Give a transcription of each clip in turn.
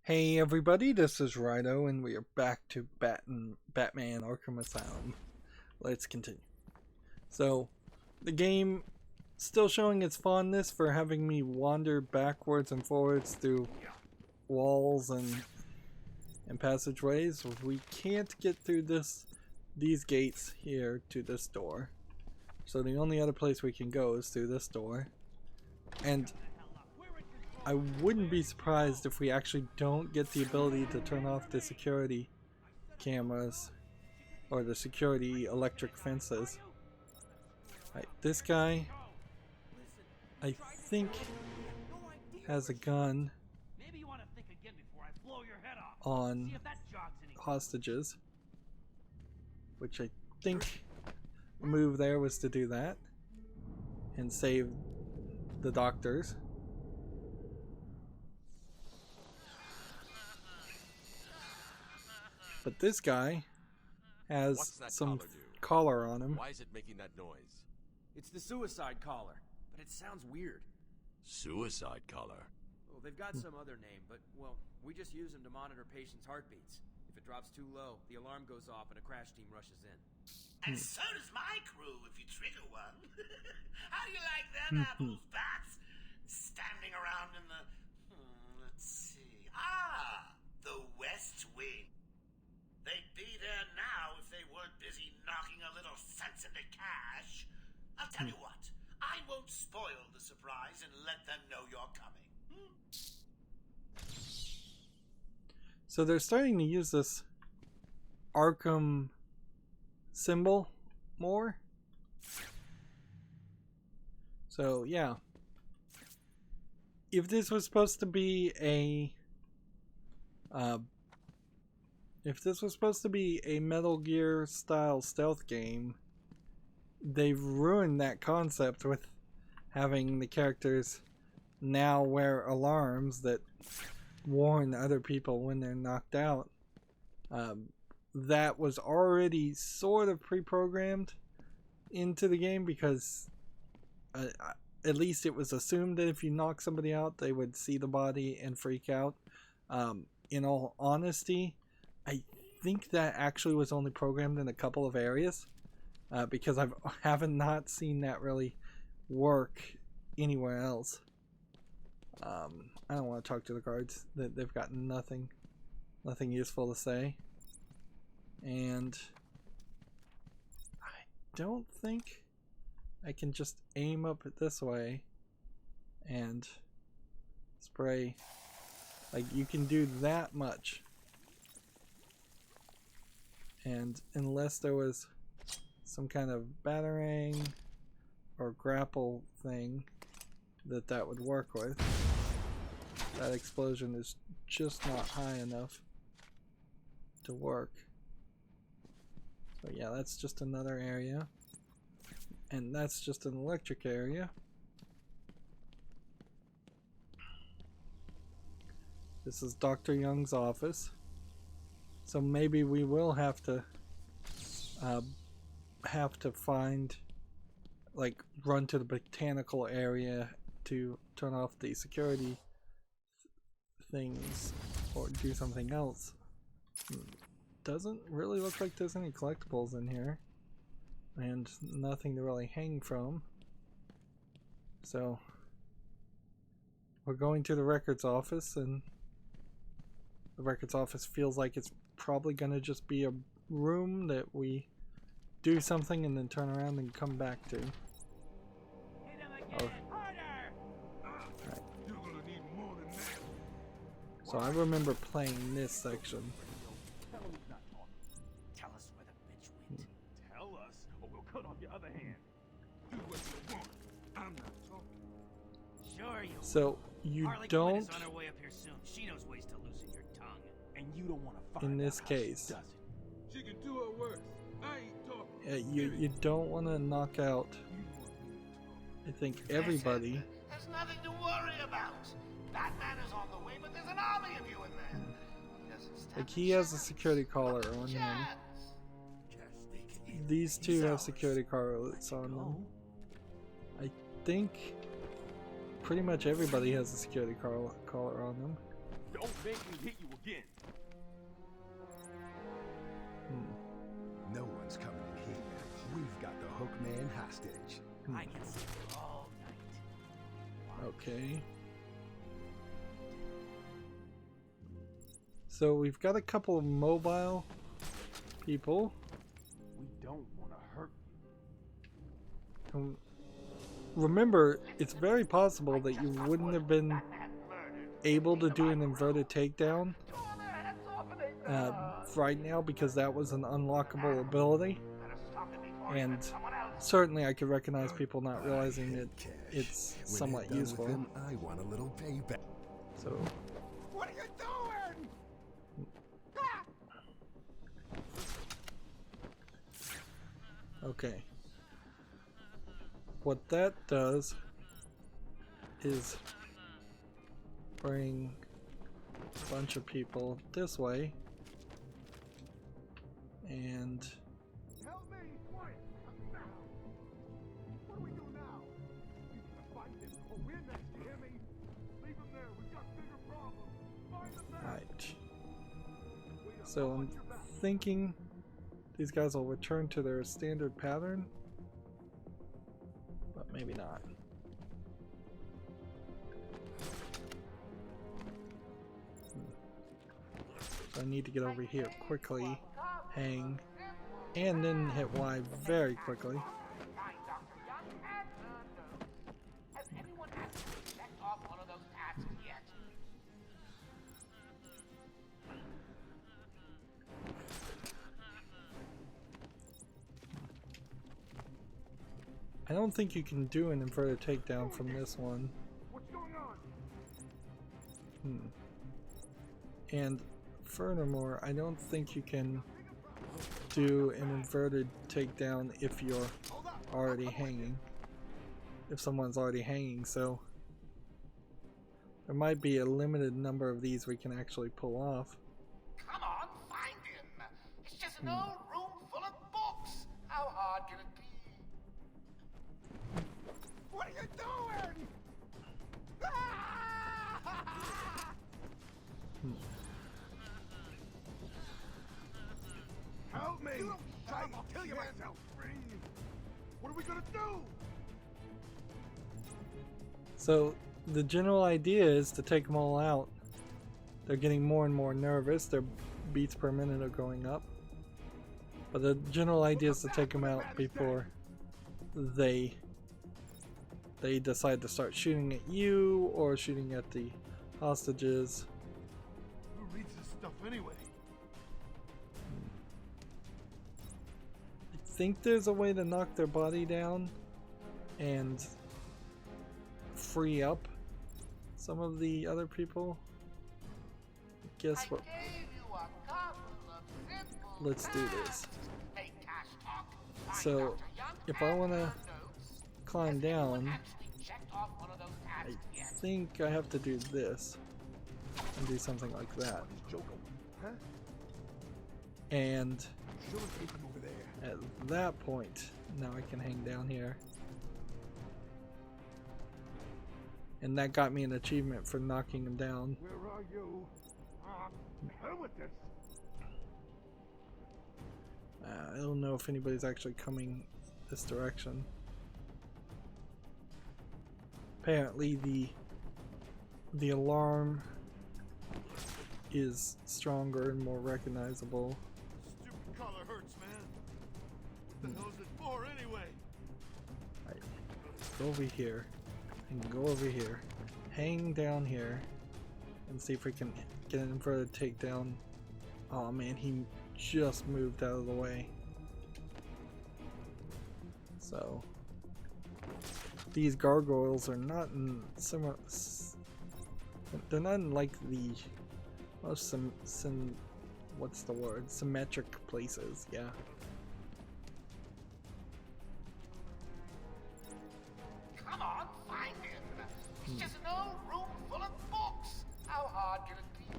Hey everybody, this is Rydo and we are back to Batman Arkham Asylum. Let's continue. So, the game still showing its fondness for having me wander backwards and forwards through walls and passageways. We can't get through these gates here to this door. So the only other place we can go is through this door. And I wouldn't be surprised if we actually don't get the ability to turn off the security cameras or the security electric fences. Right, this guy, I think, has a gun on hostages, which I think the move there was to do that and save the doctors. But this guy has some collar on him. Why is it making that noise? It's the suicide collar, but it sounds weird. Suicide collar? Well, they've got some other name, but, well, we just use them to monitor patients' heartbeats. If it drops too low, the alarm goes off and a crash team rushes in. And so does my crew if you trigger one. How do you like them apples, bats? Standing around in the... let's see... the West Wing. They'd be there now if they weren't busy knocking a little sense into cash. I'll tell you what, I won't spoil the surprise and let them know you're coming. So they're starting to use this Arkham symbol more. So yeah, if this was supposed to be a Metal Gear style stealth game, they've ruined that concept with having the characters now wear alarms that warn other people when they're knocked out. That was already sort of pre-programmed into the game because at least it was assumed that if you knock somebody out, they would see the body and freak out. In all honesty, I think that actually was only programmed in a couple of areas because I haven't not seen that really work anywhere else. I don't want to talk to the guards. They've got nothing useful to say, and I don't think I can just aim up it this way and spray. Like, you can do that much. And unless there was some kind of batarang or grapple thing that would work with, that explosion is just not high enough to work. So yeah, that's just another area. And that's just an electric area. This is Dr. Young's office. So maybe we will have to find, like, run to the botanical area to turn off the security things or do something else. Doesn't really look like there's any collectibles in here and nothing to really hang from. So we're going to the records office, and the records office feels like it's probably gonna just be a room that we do something and then turn around and come back to. Oh. Right. So I remember playing this section. Tell us where the bitch went. Tell us, or we'll cut off your other hand. Do what you want. I'm not talking. Sure you. So you Harley don't. Quinn is on her way up here soon. She knows ways to loosen your tongue. And you don't want to find In this out how case, she does it. She can do her worse. I ain't talking. you don't want to knock out, I think, everybody. There's nothing to worry about. Batman is on the way, but there's an army of you in there. Like, he has a security collar on him. These two have security collars on them. I think pretty much everybody has a security collar on them. Don't make me hit you again. No one's coming in here. We've got the hook man hostage. I can sit here all night. Okay. So we've got a couple of mobile people. We don't want to hurt Remember, it's very possible that you wouldn't have been able to do an inverted takedown right now because that was an unlockable ability. And certainly I could recognize people not realizing that it's somewhat useful. I want a little payback. So, What are you doing? okay. What that does is bring a bunch of people this way, and Help me! Quiet! Now! What do we do now? We gotta find this. Oh, we're next, you hear me? Leave them there. We've got bigger problems. Find them there. right. So I'm thinking these guys will return to their standard pattern, but maybe not. So I need to get over here quickly, hang, and then hit Y very quickly. Has anyone actually checked off one of those tasks yet? I don't think you can do an inverted takedown from this one. What's going on? And furthermore, I don't think you can do an inverted takedown if you're already hanging. If someone's already hanging, so there might be a limited number of these we can actually pull off. Come on, find him. It's just an old room full of books. How hard can it be? What are you doing? Help me! Try to kill yourself! What are we gonna do? So the general idea is to take them all out. They're getting more and more nervous. Their beats per minute are going up. But the general idea is to take them out before they decide to start shooting at you or shooting at the hostages. Who reads this stuff anyway? I think there's a way to knock their body down and free up some of the other people. Guess what? I gave you a couple of simple Let's do this. tasks. Make cash talk. Find So, Dr. Young if I and want to her notes. climb Has anyone down, actually checked off one of those I tasks yet? think I have to do this and do something like that. Huh? And Sure, take him over there. at that point, now I can hang down here. And that got me an achievement for knocking him down. Where are you? Hell with this. I don't know if anybody's actually coming this direction. Apparently the alarm is stronger and more recognizable. Stupid collar hurts, man. What the hell is it for anyway? Right. Go over here and go over here. Hang down here and see if we can get an inverted takedown. Oh man, he just moved out of the way. So these gargoyles are not in similar. They're not in like the most what's the word? Symmetric places. Yeah. Come on, find him. It's just an old room full of books. How hard can it be?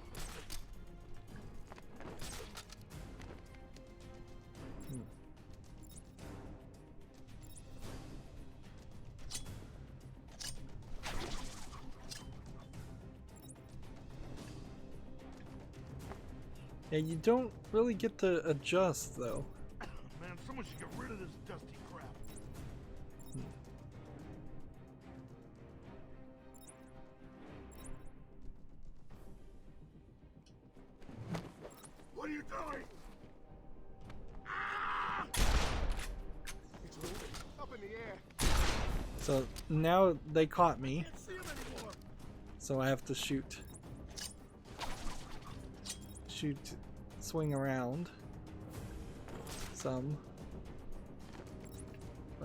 Yeah, you don't really get to adjust though. Man, someone should get rid of this dusty crap. What are you doing? Ah! It's moving up in the air. So now they caught me, Can't see him anymore. so I have to shoot, swing around some.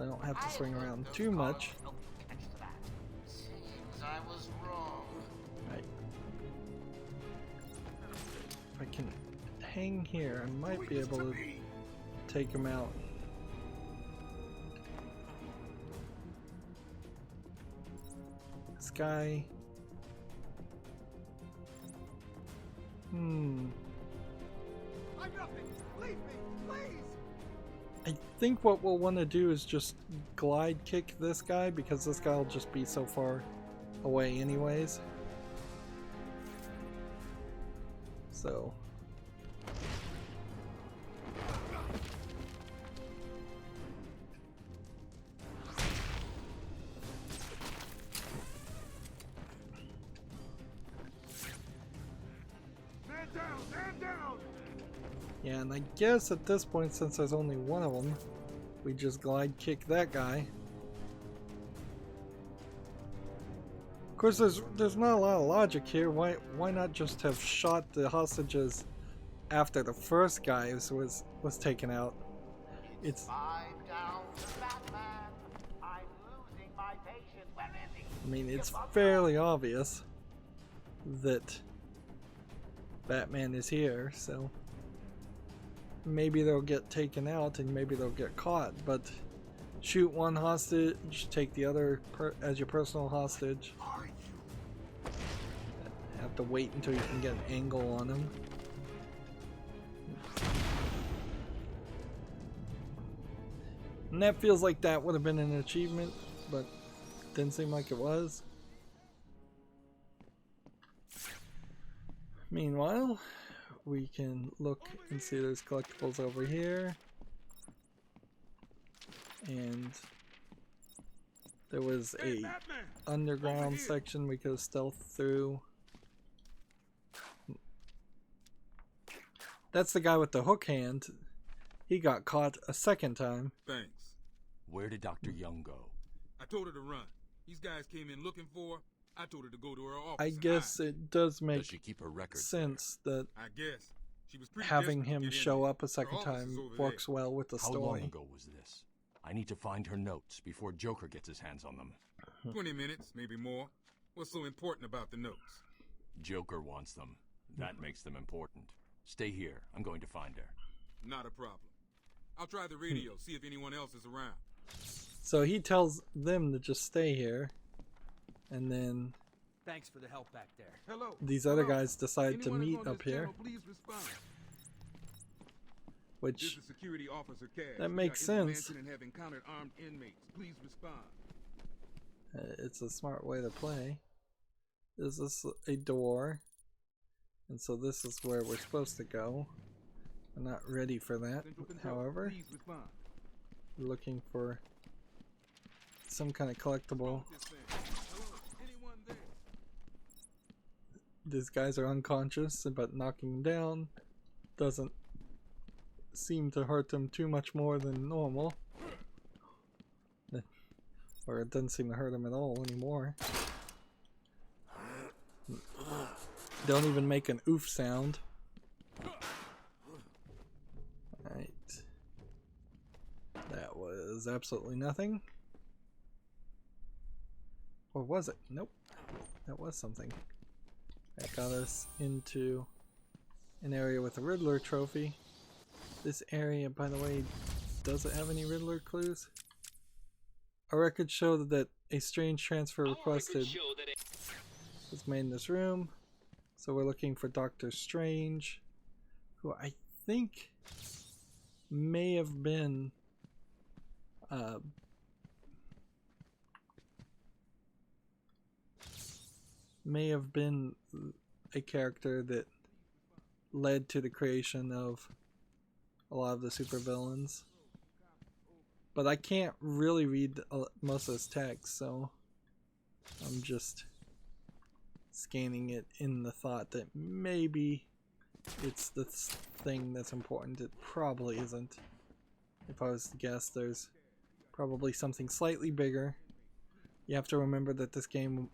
I don't have to swing around too much. Seems I was wrong. Right. If I can hang here, I might be able to take him out. This guy. I'm nothing. Leave me, please. I think what we'll want to do is just glide kick this guy, because this guy will just be so far away anyways. So Man down, man down. yeah, and I guess at this point, since there's only one of them, we just glide kick that guy. Of course, there's not a lot of logic here. Why not just have shot the hostages after the first guy was taken out? It's 5 down to Batman. I'm losing my patience. Where is he? I mean, it's fairly obvious that Batman is here, so maybe they'll get taken out and maybe they'll get caught, but shoot one hostage, take the other as your personal hostage. Have to wait until you can get an angle on him. And that feels like that would have been an achievement, but didn't seem like it was. Meanwhile, we can look and see there's collectibles over here. And there was a underground section we could have stealthed through. That's the guy with the hook hand. He got caught a second time. Thanks. Where did Dr. Young go? I told her to run. These guys came in looking for her. I told her to go to her office. I guess it does make Does she keep her records sense that I guess. She was pretty having desperate to him get in show there. up a second Her office time is over works well with the there? How long story. ago was this? I need to find her notes before Joker gets his hands on them. 20 minutes, maybe more. What's so important about the notes? Joker wants them. That makes them important. Stay here. I'm going to find her. Not a problem. I'll try the radio, see if anyone else is around. So he tells them to just stay here, and then Thanks for the help back there. Hello. these other Hello. guys decide to Anyone who's meet on up this here, channel, please respond. This which is Security Officer Cash. that We makes got sense. information and have encountered armed inmates. Please respond. It's a smart way to play. Is this a door? And so this is where we're supposed to go. We're not ready for that, Central Control, however. please respond. We're looking for some kind of collectible. This thing. Hello. Anyone there? These guys are unconscious, but knocking them down doesn't seem to hurt them too much more than normal. Or it doesn't seem to hurt them at all anymore. Don't even make an oof sound. Alright. That was absolutely nothing. Or was it? Nope. That was something. That got us into an area with a Riddler trophy. This area, by the way, doesn't have any Riddler clues. A record showed that a strange transfer requested was made in this room. So we're looking for Dr. Strange, who I think may have been a character that led to the creation of a lot of the supervillains. But I can't really read most of this text, so I'm just scanning it in the thought that maybe it's the thing that's important. It probably isn't. If I was to guess, there's probably something slightly bigger. You have to remember that this game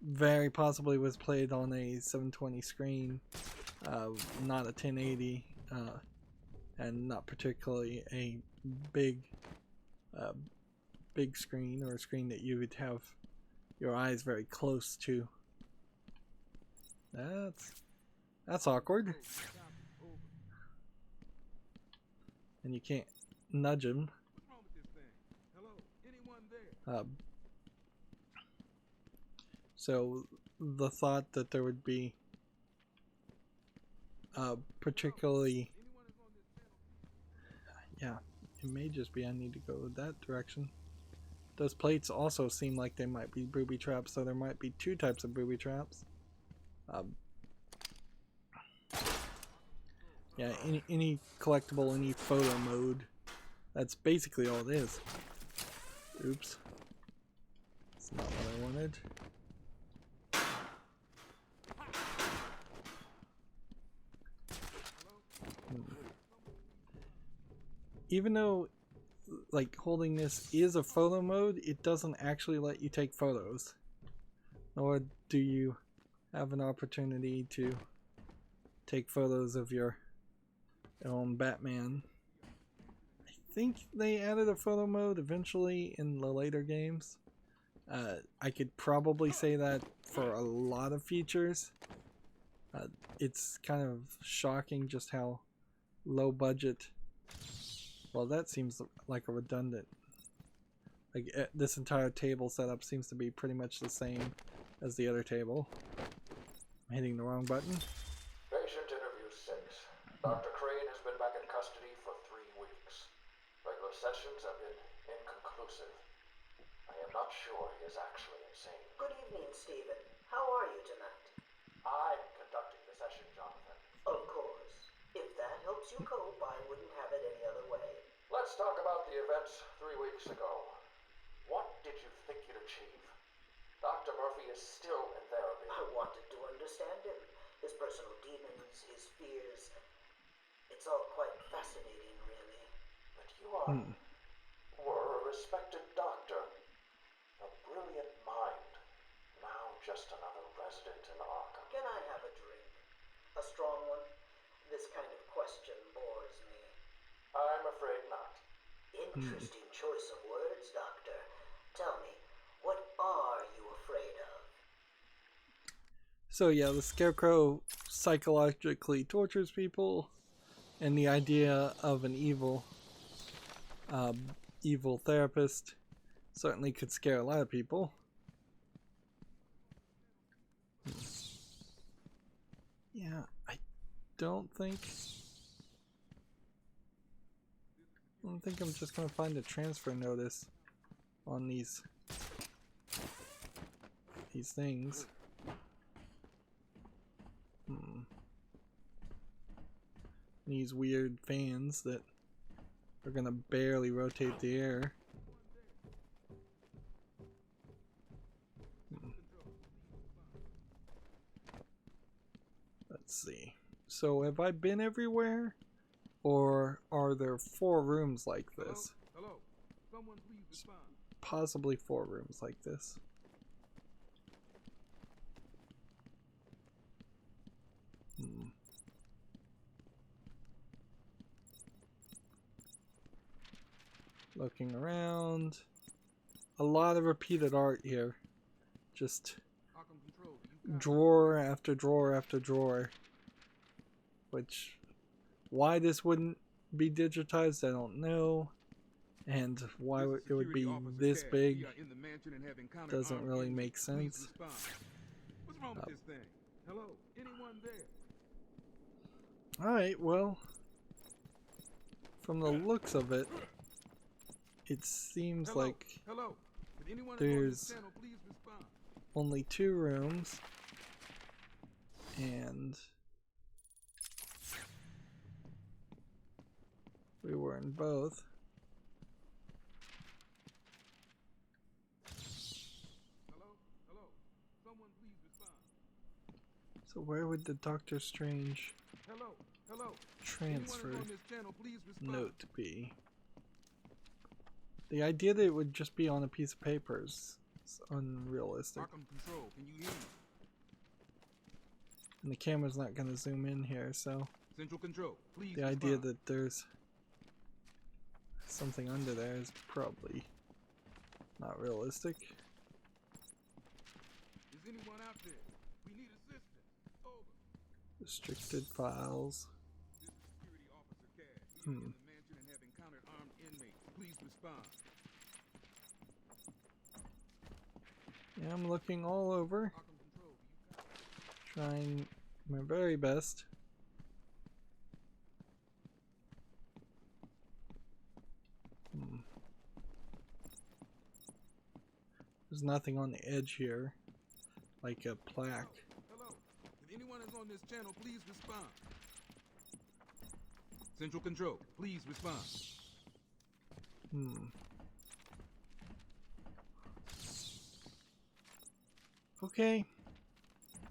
very possibly was played on a 720 screen, not a 1080, and not particularly a big screen, or a screen that you would have your eyes very close to. That's awkward. And you can't nudge him. What's wrong with this thing? Hello? Anyone there? So the thought that there would be particularly, yeah, it may just be I need to go that direction. Those plates also seem like they might be booby traps, so there might be two types of booby traps. Yeah, any collectible, any photo mode, that's basically all it is. Oops. That's not what I wanted. Even though, like, holding this is a photo mode, it doesn't actually let you take photos. Nor do you have an opportunity to take photos of your own Batman. I think they added a photo mode eventually in the later games. I could probably say that for a lot of features. It's kind of shocking just how low budget. Well, that seems like a redundant. Like, this entire table setup seems to be pretty much the same as the other table. I'm hitting the wrong button. Patient interview 6. Dr. Crane has been back in custody for 3 weeks. Regular sessions have been inconclusive. I am not sure he is actually insane. Good evening, Stephen. How are you tonight? I'm conducting the session, Jonathan. Of course. If that helps you cope, I wouldn't have it any other way. Let's talk about the events 3 weeks ago. What did you think you'd achieve? Dr. Murphy is still in therapy. I wanted to understand him. His personal demons, his fears. It's all quite fascinating, really. But you were a respected doctor. A brilliant mind. Now just another resident in Arkham. Can I have a drink? A strong one? This kind of question bores me. I'm afraid not. Interesting choice of words, Doctor. Tell me, what are you afraid of? So yeah, the Scarecrow psychologically tortures people, and the idea of an evil therapist certainly could scare a lot of people. Yeah, I don't think I'm just gonna find a transfer notice on these things. These weird fans that are gonna barely rotate the air. Let's see. So have I been everywhere? Or are there 4 rooms like this? Hello? Someone please respond. Possibly 4 rooms like this. Looking around. A lot of repeated art here. Just Arkham Control, you got drawer after drawer after drawer. Which, why this wouldn't be digitized, I don't know. And why This is it would be Security Officer this Cash. big We are in the mansion and have encountered doesn't armed really enemies. make Please sense. respond. What's wrong with this thing? Hello? Anyone there? Alright, well, from the looks of it, it seems Hello? like Hello? If anyone is on there's this channel, please respond. only 2 rooms, and We were in both. Hello? Hello? Someone please respond. So where would the Doctor Strange Hello? Hello? transfer Anyone on this channel, please respond. note be? The idea that it would just be on a piece of paper is unrealistic. Arkham Control, can you hear me? And the camera's not going to zoom in here, so Central Control, please the respond. idea that there's something under there is probably not realistic. Is anyone out there? We need assistance. Over. Restricted files. This is Security Officer Cash. We are in the mansion and have encountered armed inmates. Please respond. Yeah, I'm looking all over, Arkham Control, do you copy? trying my very best. There's nothing on the edge here, like a plaque. Hello? If anyone is on this channel, please respond. Central Control, please respond. Okay.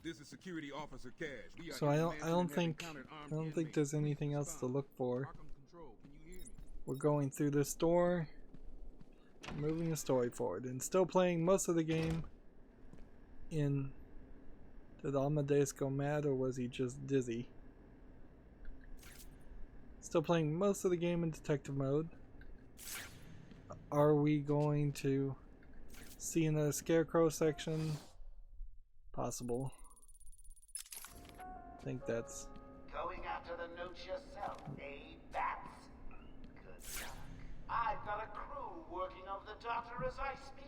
This is Security Officer Cash. We are So in I the don't mansion and have think encountered armed there's inmates. anything Please else to respond. look for. Arkham Control, can you hear me? We're going through this door, moving the story forward, and still playing most of the game in... Did Amadeus go mad, or was he just dizzy? Still playing most of the game in detective mode. Are we going to see another Scarecrow section? Possible. I think that's... Going after the notes yourself, eh, Bats? Good luck. I've got a crew working on the Doctor as I speak.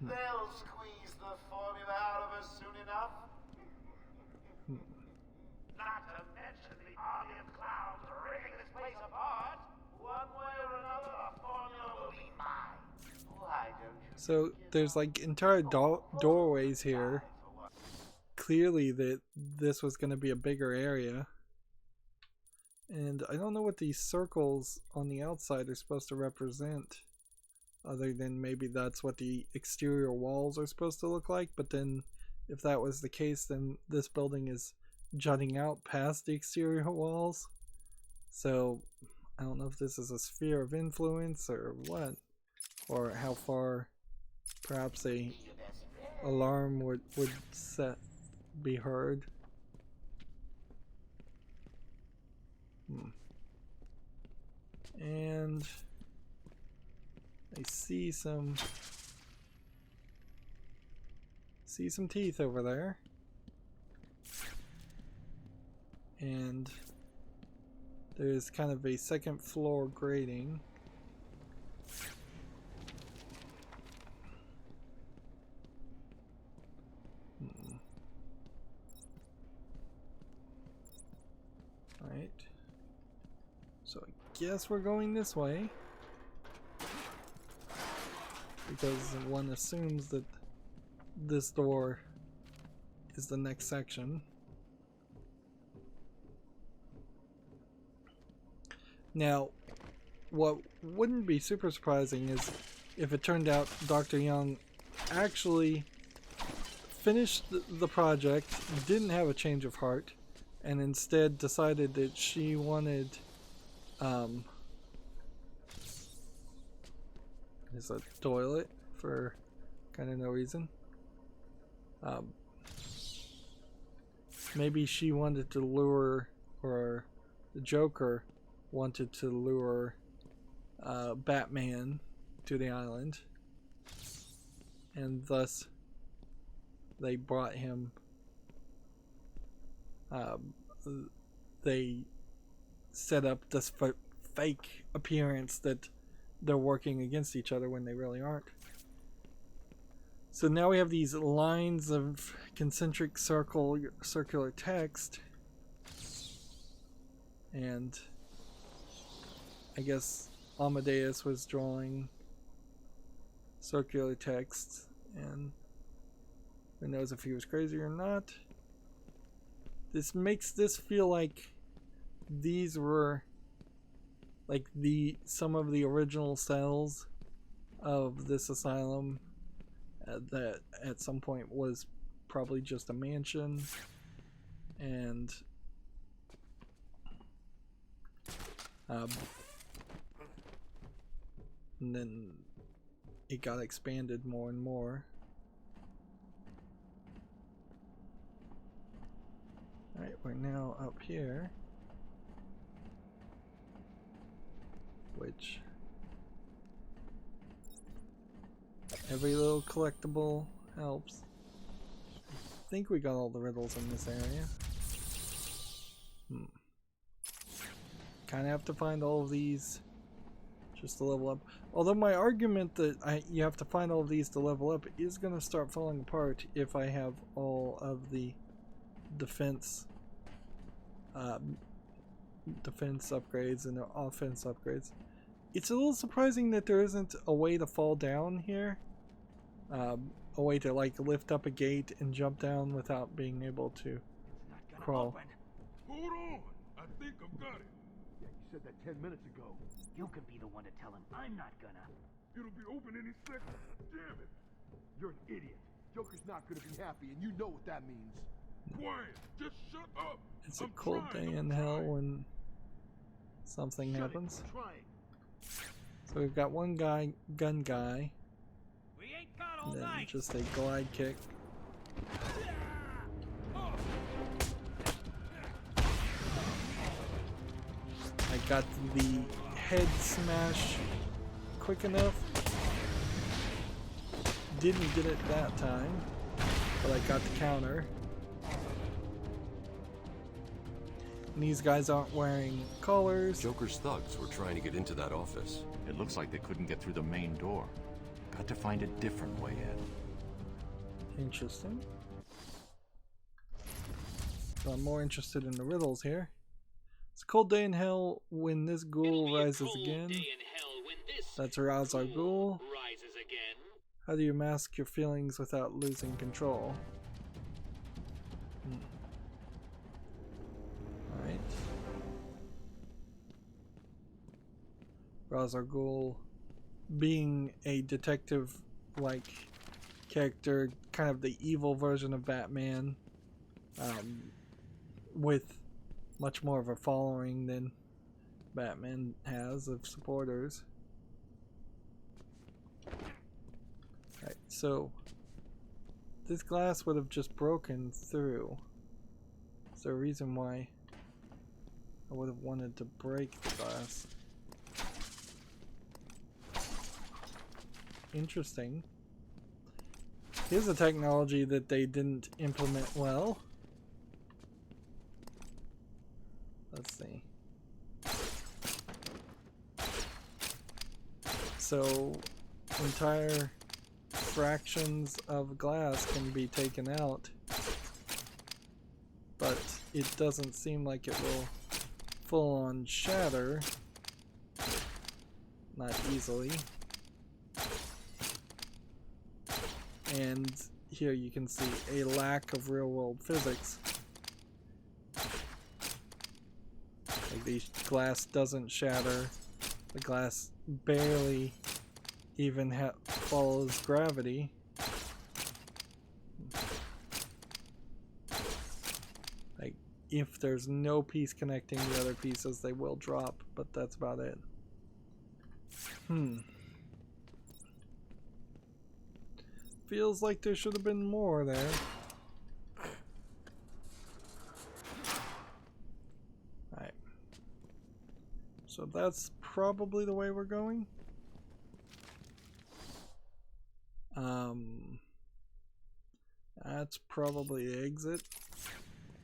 They'll squeeze the formula out of us soon enough. Not to mention the army of clowns ripping this place apart. One way or another, the formula will be mine. Why don't you... So there's like entire doorways here. Clearly that this was going to be a bigger area. And I don't know what these circles on the outside are supposed to represent. Other than maybe that's what the exterior walls are supposed to look like. But then if that was the case, then this building is jutting out past the exterior walls. So I don't know if this is a sphere of influence or what. Or how far perhaps a alarm would be heard. And I see some teeth over there. And there's kind of a second floor grating. Alright. So I guess we're going this way. Because one assumes that this door is the next section. Now, what wouldn't be super surprising is if it turned out Dr. Young actually finished the project, didn't have a change of heart, and instead decided that she wanted there's a toilet for kind of no reason. Maybe she wanted to lure, or the Joker wanted to lure Batman to the island, and thus they brought him. They set up this fake appearance that they're working against each other when they really aren't. So now we have these lines of concentric circular text, and I guess Amadeus was drawing circular text, and who knows if he was crazy or not. This makes this feel like these were like some of the original cells of this asylum that at some point was probably just a mansion, and then it got expanded more and more. Alright, we're now up here, which every little collectible helps. I think we got all the riddles in this area. Kind of have to find all of these just to level up. Although my argument that you have to find all of these to level up is going to start falling apart if I have all of the defense upgrades and the offense upgrades. It's a little surprising that there isn't a way to fall down here. A way to like lift up a gate and jump down without being able to crawl. Hold on! I think I've got it. Yeah, you said that 10 minutes ago. You can be the one to tell him. I'm not gonna. It'll be open any second. Damn it! You're an idiot. Joker's not gonna be happy, and you know what that means. Quiet! Just shut up! It's a cold day in hell when something happens. So we've got one gun guy, and then just a glide kick. I got the head smash quick enough. Didn't get it that time, but I got the counter. And these guys aren't wearing collars. Joker's thugs were trying to get into that office. It looks like they couldn't get through the main door. Got to find a different way in. Interesting. So I'm more interested in the riddles here. It's a cold day in hell when this ghoul rises again. That's Ra's al Ghul. How do you mask your feelings without losing control? Alright. Ra's al Ghul, being a detective-like character, kind of the evil version of Batman, with much more of a following than Batman has of supporters. Right, so this glass would have just broken through. Is there a reason why I would have wanted to break the glass? Interesting. Here's a technology that they didn't implement well. Let's see. So entire fractions of glass can be taken out, but it doesn't seem like it will full on shatter. Not easily. And here you can see a lack of real world physics. Like the glass doesn't shatter. The glass barely even follows gravity. Like if there's no piece connecting the other pieces, they will drop, but that's about it. Feels like there should have been more there. Alright. So that's probably the way we're going. That's probably the exit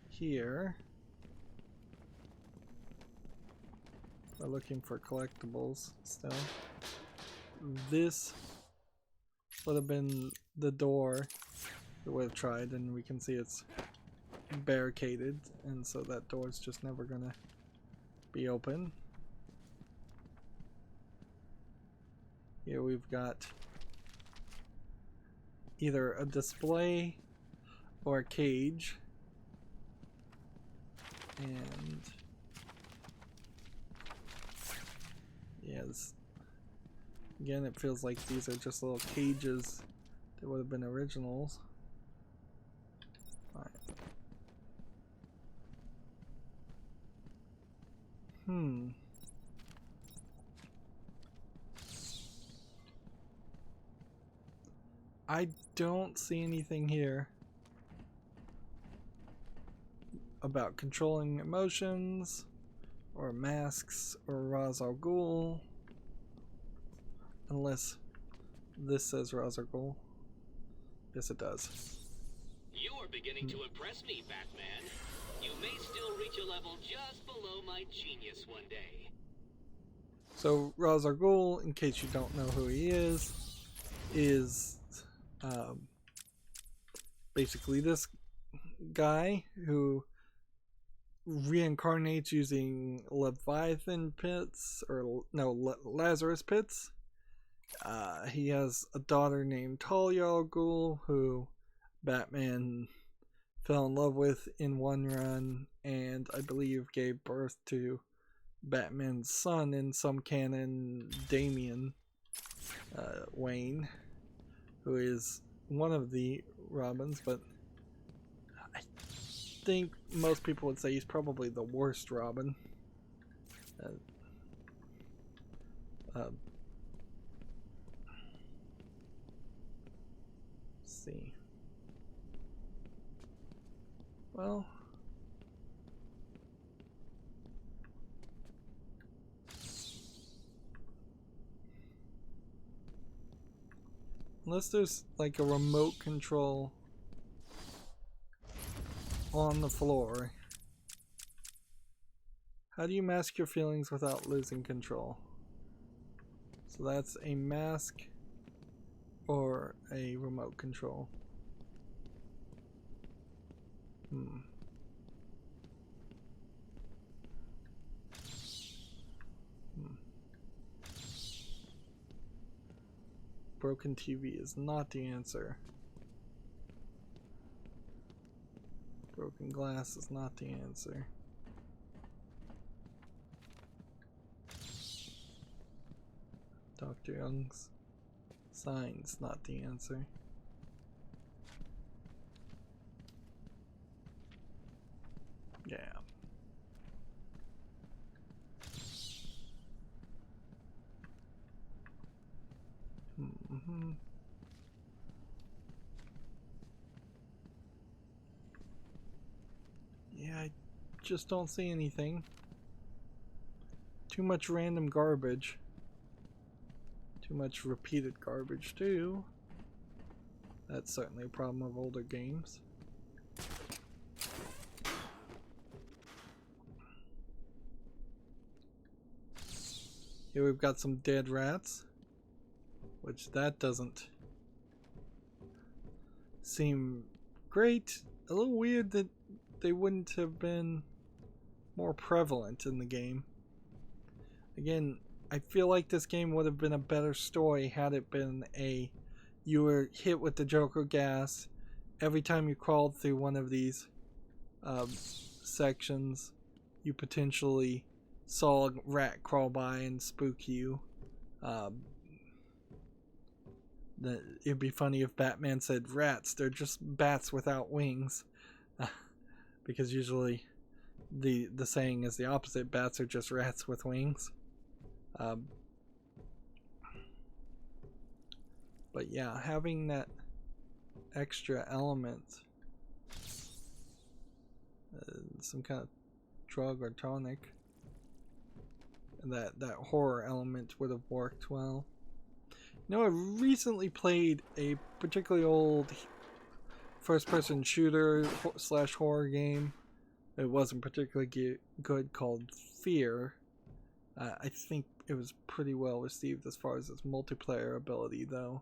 here. We're looking for collectibles still. This would have been the door that would have tried, and we can see it's barricaded, and so that door is just never gonna be open. Here we've got either a display or a cage, and Again, it feels like these are just little cages that would have been originals. Alright. I don't see anything here about controlling emotions or masks or Ra's al Ghul, unless this says Ra's al Ghul. Yes, it does. You are beginning to impress me, Batman. You may still reach a level just below my genius one day. So Ra's al Ghul, in case you don't know who he is basically this guy who reincarnates using Leviathan pits, or no, Lazarus pits. He has a daughter named Talia al Ghul, who Batman fell in love with in one run, and I believe gave birth to Batman's son in some canon, Damian Wayne, who is one of the Robins, but I think most people would say he's probably the worst Robin. Let's see. Well, unless there's like a remote control on the floor. How do you mask your feelings without losing control? So that's a mask or a remote control. Broken TV is not the answer. Broken glass is not the answer. Dr. Young's sign's not the answer. Yeah. Yeah, I just don't see anything. Too much random garbage. Too much repeated garbage too. That's certainly a problem of older games. Here we've got some dead rats, which that doesn't seem great. A little weird that they wouldn't have been more prevalent in the game. Again, I feel like this game would have been a better story had it been you were hit with the Joker gas every time you crawled through one of these sections. You potentially saw a rat crawl by and spook you. It'd be funny if Batman said rats, they're just bats without wings. Because usually the saying is the opposite, bats are just rats with wings. But yeah, having that extra element, some kind of drug or tonic, and that horror element would have worked well. You know, I recently played a particularly old first-person shooter / horror game. It wasn't particularly good, called Fear. I think it was pretty well received as far as its multiplayer ability, though,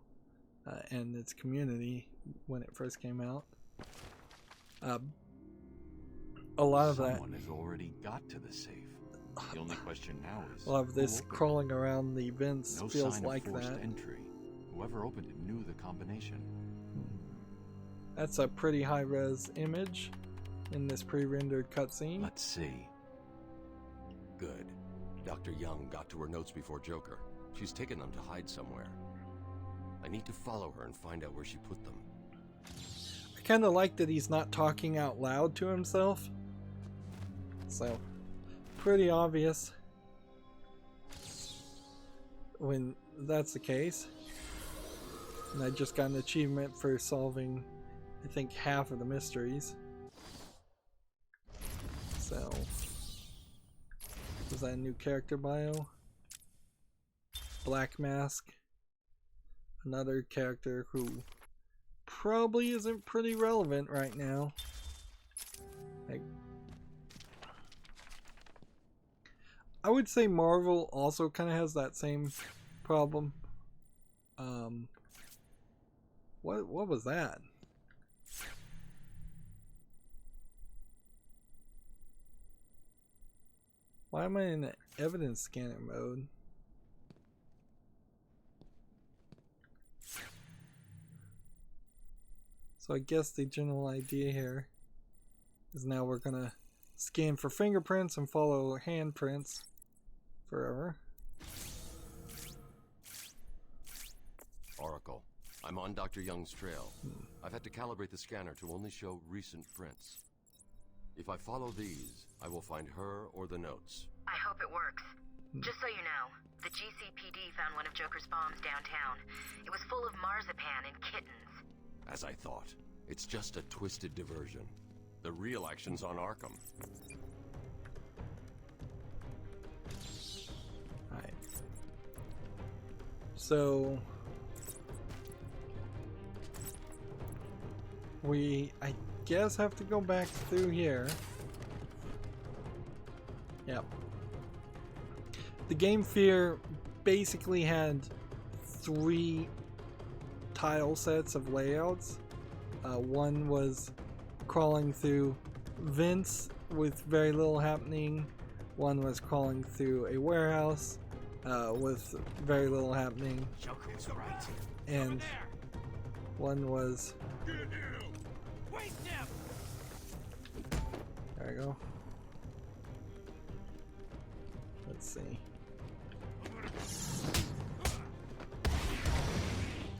and its community when it first came out. A lot of that. Someone has already got to the safe. The only question now is, a lot of this crawling around the vents no feels sign like of forced that. entry. Whoever opened it knew the combination. That's a pretty high-res image in this pre-rendered cutscene. Let's see. Good. Dr. Young got to her notes before Joker. She's taken them to hide somewhere. I need to follow her and find out where she put them. I kind of like that he's not talking out loud to himself. So, pretty obvious when that's the case. And I just got an achievement for solving, I think, half of the mysteries. So, was that a new character bio? Black Mask. Another character who probably isn't pretty relevant right now. Like, I would say Marvel also kind of has that same problem. What was that? Why am I in evidence scanner mode? So I guess the general idea here is now we're gonna scan for fingerprints and follow handprints forever. Oracle, I'm on Dr. Young's trail. I've had to calibrate the scanner to only show recent prints. If I follow these, I will find her or the notes. I hope it works. Just so you know, the GCPD found one of Joker's bombs downtown. It was full of marzipan and kittens. As I thought, it's just a twisted diversion. The real action's on Arkham. Alright. So we, I guess, have to go back through here. Yep. The Game Fear basically had 3 tile sets of layouts. One was crawling through vents with very little happening. One was crawling through a warehouse with very little happening. Joker's right. And one was... There we go. Let's see.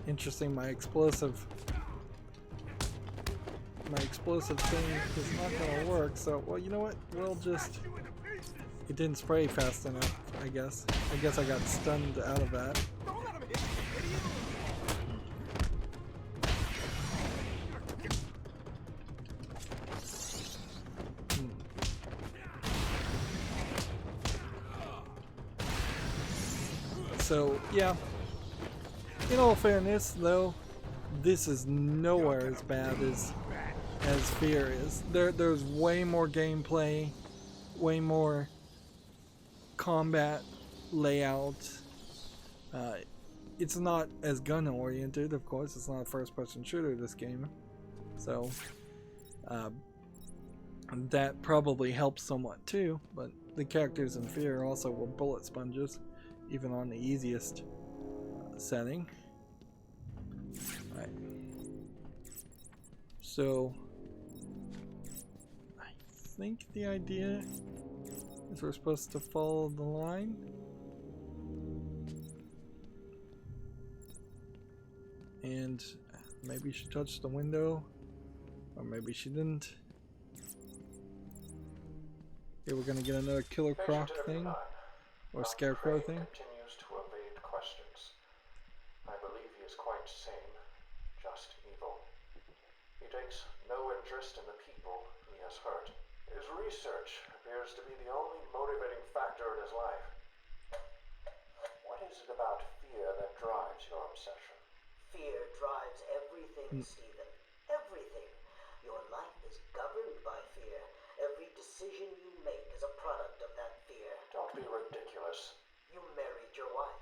Interesting, my explosive thing is not gonna work, so, well, you know what, we'll just, it didn't spray fast enough, I guess I got stunned out of that. So, yeah, in all fairness, though, this is nowhere as bad as Fear is. There's way more gameplay, way more combat layout. It's not as gun oriented, of course. It's not a first person shooter, this game, so that probably helps somewhat too. But the characters in Fear also were bullet sponges, even on the easiest setting. Right. So I think the idea is we're supposed to follow the line. And maybe she touched the window, or maybe she didn't. Here we're gonna get another Killer Croc thing, or Scarecrow thing. Continues to evade questions. I believe he is quite sane, just evil. He takes no interest in the people he has hurt. His research appears to be the only motivating factor in his life. What is it about fear that drives your obsession? Fear drives everything, Stephen. Everything. Your life is governed by fear. Every decision you make is a product of that fear. Don't be ridiculous. You married your wife.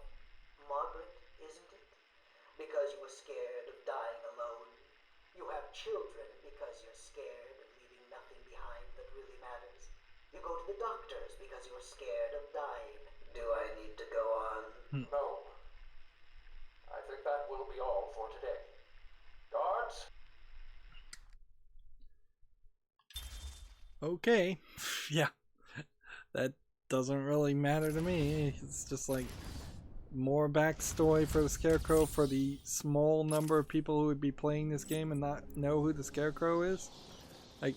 Margaret, isn't it? Because you were scared of dying alone. You have children because you're scared of leaving nothing behind that really matters. You go to the doctors because you're scared of dying. Do I need to go on? No. I think that will be all for today. Guards? Okay. Yeah. That doesn't really matter to me. It's just like more backstory for the Scarecrow for the small number of people who would be playing this game and not know who the Scarecrow is. Like,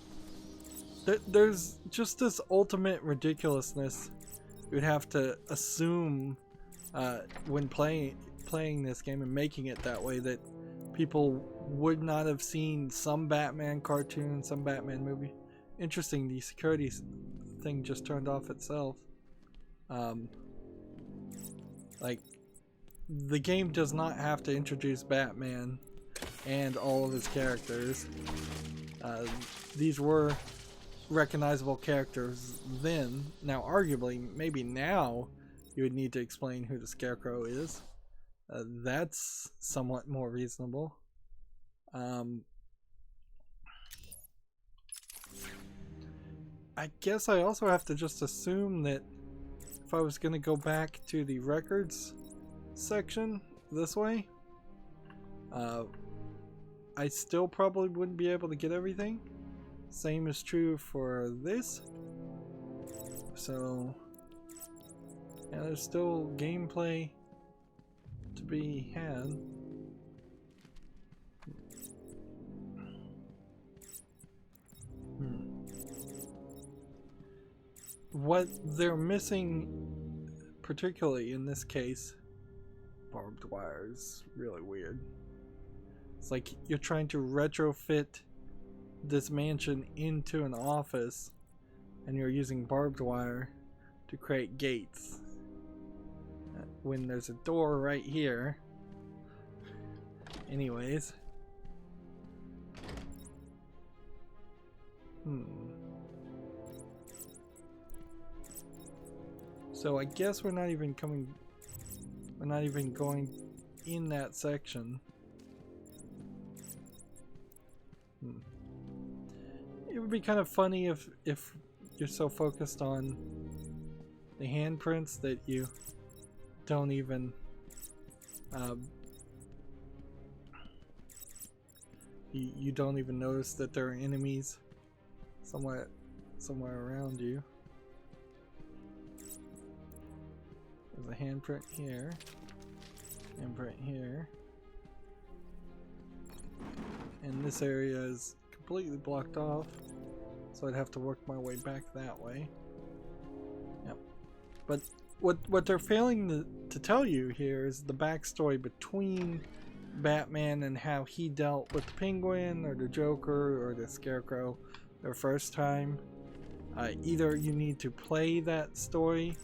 there's just this ultimate ridiculousness you'd have to assume when playing this game and making it that way, that people would not have seen some Batman cartoon, some Batman movie. Interesting, the security thing just turned off itself. Like, the game does not have to introduce Batman and all of his characters. These were recognizable characters then. Now, arguably, maybe now you would need to explain who the Scarecrow is. That's somewhat more reasonable. I guess I also have to just assume that if I was going to go back to the records section this way, I still probably wouldn't be able to get everything. Same is true for this. So, yeah, there's still gameplay to be had. What they're missing, particularly in this case, barbed wire, is really weird. It's like you're trying to retrofit this mansion into an office and you're using barbed wire to create gates when there's a door right here. Anyways. So I guess we're not even going in that section. It would be kind of funny if you're so focused on the handprints that you don't even you don't even notice that there are enemies somewhere around you. There's a handprint here, handprint here, and this area is completely blocked off, so I'd have to work my way back that way. Yep. But what they're failing to tell you here is the backstory between Batman and how he dealt with the Penguin or the Joker or the Scarecrow their first time. Either you need to play that story,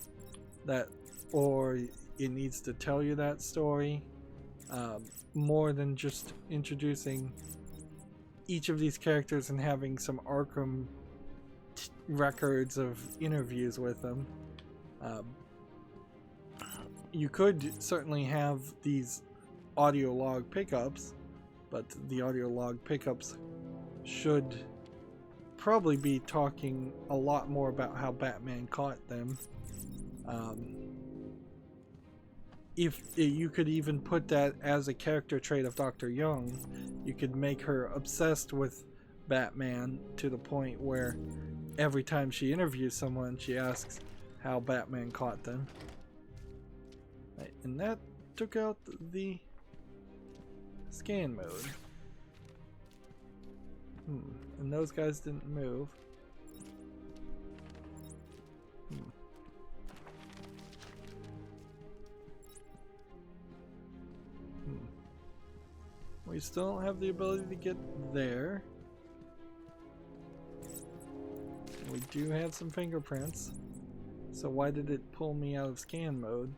or it needs to tell you that story, more than just introducing each of these characters and having some Arkham records of interviews with them. You could certainly have these audio log pickups, but the audio log pickups should probably be talking a lot more about how Batman caught them. If you could even put that as a character trait of Dr. Young, you could make her obsessed with Batman to the point where every time she interviews someone, she asks how Batman caught them. Right, and that took out the scan mode. And those guys didn't move. We still don't have the ability to get there. We do have some fingerprints. So why did it pull me out of scan mode?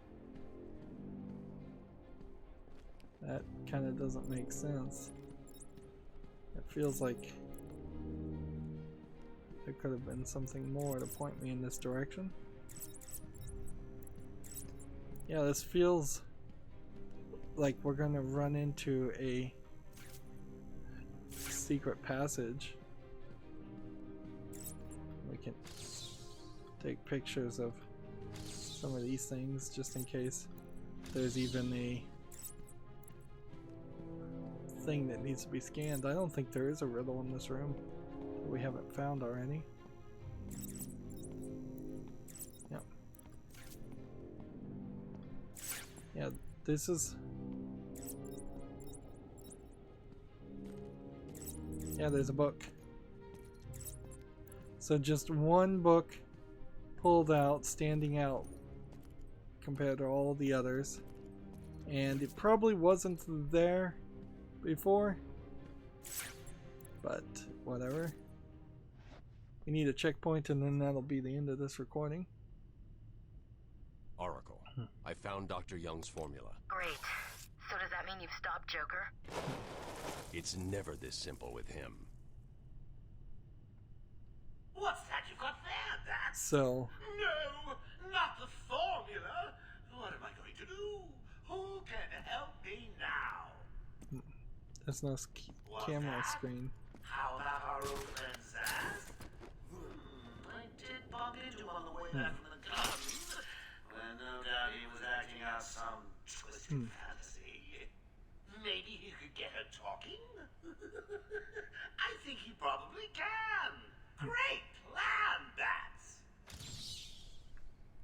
That kind of doesn't make sense. It feels like there could have been something more to point me in this direction. Yeah, this feels like we're gonna run into a secret passage. We can take pictures of some of these things just in case there's even a thing that needs to be scanned. I don't think there is a riddle in this room that we haven't found already. Yep. Yeah, this is... Yeah, there's a book. So just one book pulled out, standing out compared to all the others. And it probably wasn't there before. But whatever. We need a checkpoint and then that'll be the end of this recording. Oracle, I found Dr. Young's formula. Great. So does that mean you've stopped Joker? It's never this simple with him. What's that you've got there, Bats? So... No, not the formula. What am I going to do? Who can help me now? There's no camera screen. How about our old friend Zaz? I did bump into him on the way back from the gardens, when no doubt he was acting out some twisted fantasy. Maybe he could get her talking? I think he probably can. Great plan, Bats!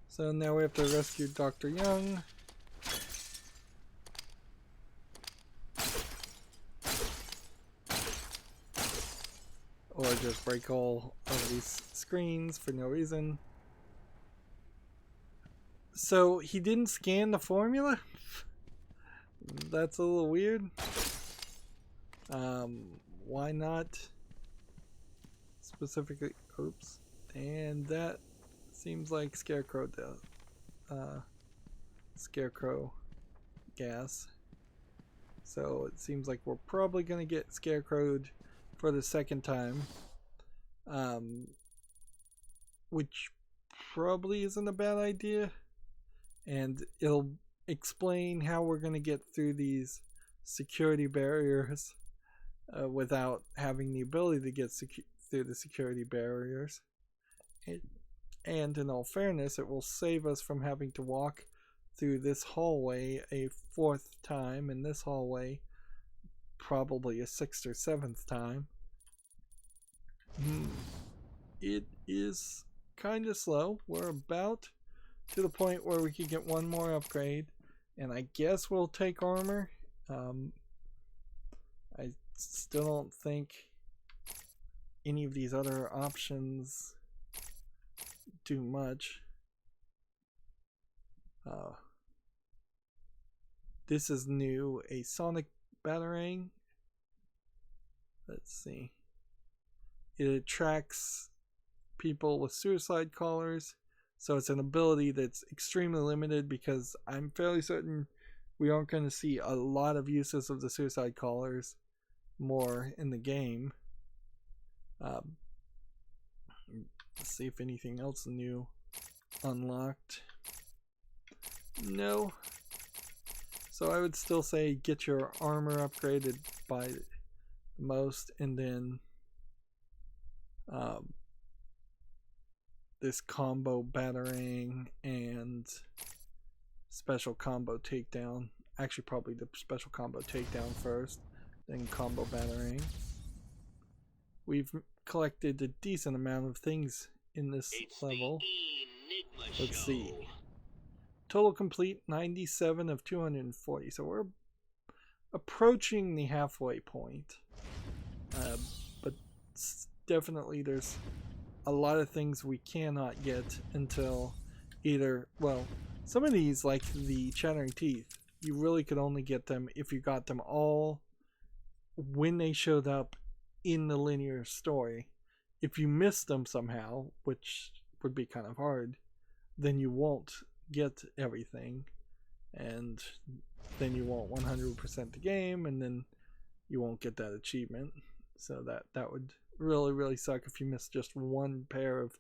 So now we have to rescue Dr. Young. Or just break all of these screens for no reason. So he didn't scan the formula? That's a little weird. Why not specifically? Oops. And that seems like Scarecrow does. Scarecrow gas. So it seems like we're probably gonna get Scarecrowed for the second time. Which probably isn't a bad idea. And it'll explain how we're going to get through these security barriers without having the ability to get through the security barriers. And in all fairness, it will save us from having to walk through this hallway a 4th time, and this hallway probably a 6th or 7th time. It is kind of slow. We're about to the point where we could get one more upgrade, and I guess we'll take armor. I still don't think any of these other options do much. This is new, a sonic batarang. Let's see. It attracts people with suicide collars. So it's an ability that's extremely limited because I'm fairly certain we aren't going to see a lot of uses of the suicide collars more in the game. Let's see if anything else new unlocked. No. So I would still say get your armor upgraded by the most, and then this combo batarang and special combo takedown. Actually, probably the special combo takedown first, then combo batarang. We've collected a decent amount of things in this level. Let's see. Total complete 97 of 240. So we're approaching the halfway point. But definitely there's a lot of things we cannot get until either, well, some of these, like the Chattering Teeth, you really could only get them if you got them all when they showed up in the linear story. If you missed them somehow, which would be kind of hard, then you won't get everything, and then you won't 100% the game, and then you won't get that achievement. So that would really suck if you missed just one pair of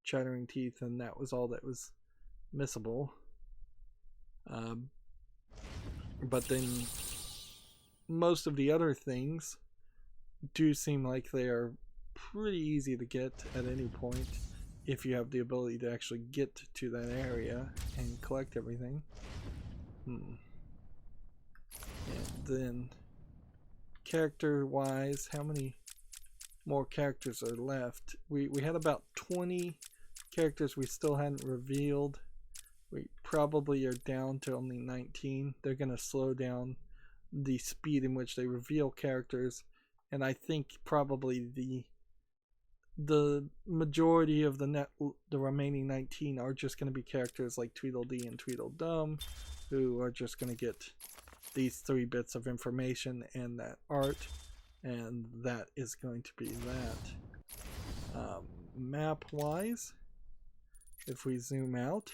Chattering Teeth and that was all that was missable. But then most of the other things do seem like they are pretty easy to get at any point if you have the ability to actually get to that area and collect everything. And then character wise, how many more characters are left? We had about 20 characters we still hadn't revealed. We probably are down to only 19. They're going to slow down the speed in which they reveal characters, and I think probably the majority of the remaining 19 are just going to be characters like Tweedledee and Tweedledum, who are just going to get these 3 bits of information and that art, and that is going to be that. Map wise, if we zoom out,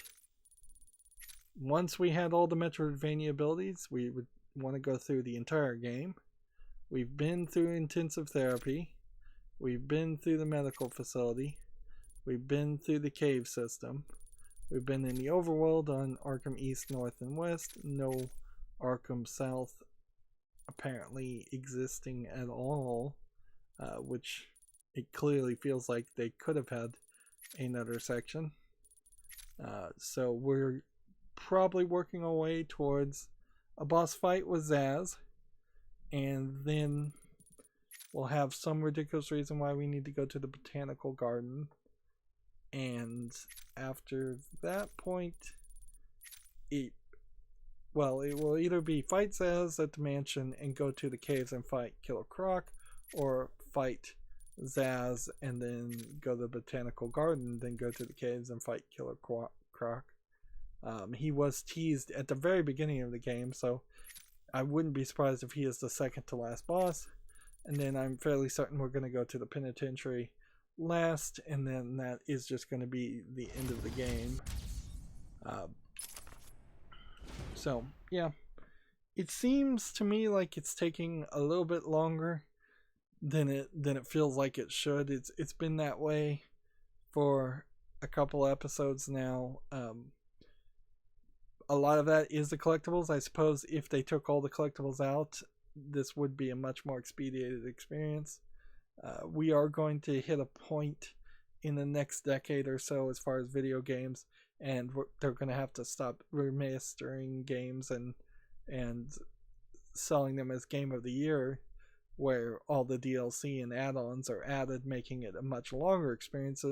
once we had all the Metroidvania abilities, we would want to go through the entire game. We've been through intensive therapy. We've been through the medical facility. We've been through the cave system. We've been in the overworld on Arkham East, North, and West. No Arkham South apparently existing at all, which it clearly feels like they could have had another section. So we're probably working our way towards a boss fight with Zaz, and then we'll have some ridiculous reason why we need to go to the botanical garden, and after that point it will either be fight Zaz at the mansion and go to the caves and fight Killer Croc, or fight Zaz and then go to the botanical garden, then go to the caves and fight Killer Croc. He was teased at the very beginning of the game, so I wouldn't be surprised if he is the second to last boss. And then I'm fairly certain we're going to go to the penitentiary last, and then that is just going to be the end of the game. So yeah, it seems to me like it's taking a little bit longer than it feels like it should. It's been that way for a couple episodes now. A lot of that is the collectibles. I suppose if they took all the collectibles out, this would be a much more expedited experience. We are going to hit a point in the next decade or so as far as video games, and they're going to have to stop remastering games and selling them as Game of the Year, where all the DLC and add-ons are added, making it a much longer experience.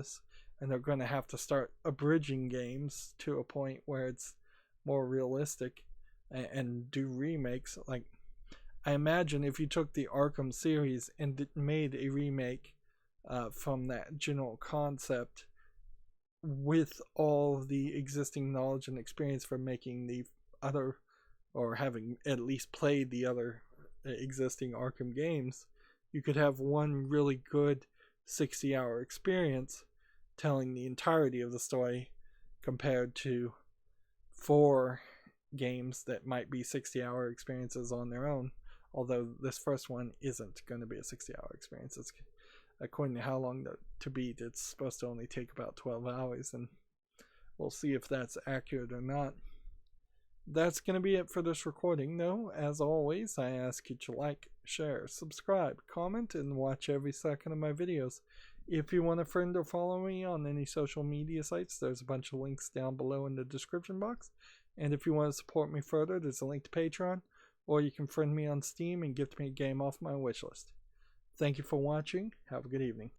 And they're going to have to start abridging games to a point where it's more realistic and do remakes. Like, I imagine if you took the Arkham series and made a remake from that general concept with all the existing knowledge and experience from making the other, or having at least played the other existing Arkham games, you could have one really good 60-hour experience telling the entirety of the story, compared to 4 games that might be 60-hour experiences on their own. Although this first one isn't going to be a 60-hour experience. It's, according to How Long to Beat, it's supposed to only take about 12 hours, and we'll see if that's accurate or not. That's going to be it for this recording, though. As always, I ask you to like, share, subscribe, comment, and watch every second of my videos. If you want to friend or follow me on any social media sites, there's a bunch of links down below in the description box. And if you want to support me further, there's a link to Patreon, or you can friend me on Steam and gift me a game off my wishlist. Thank you for watching. Have a good evening.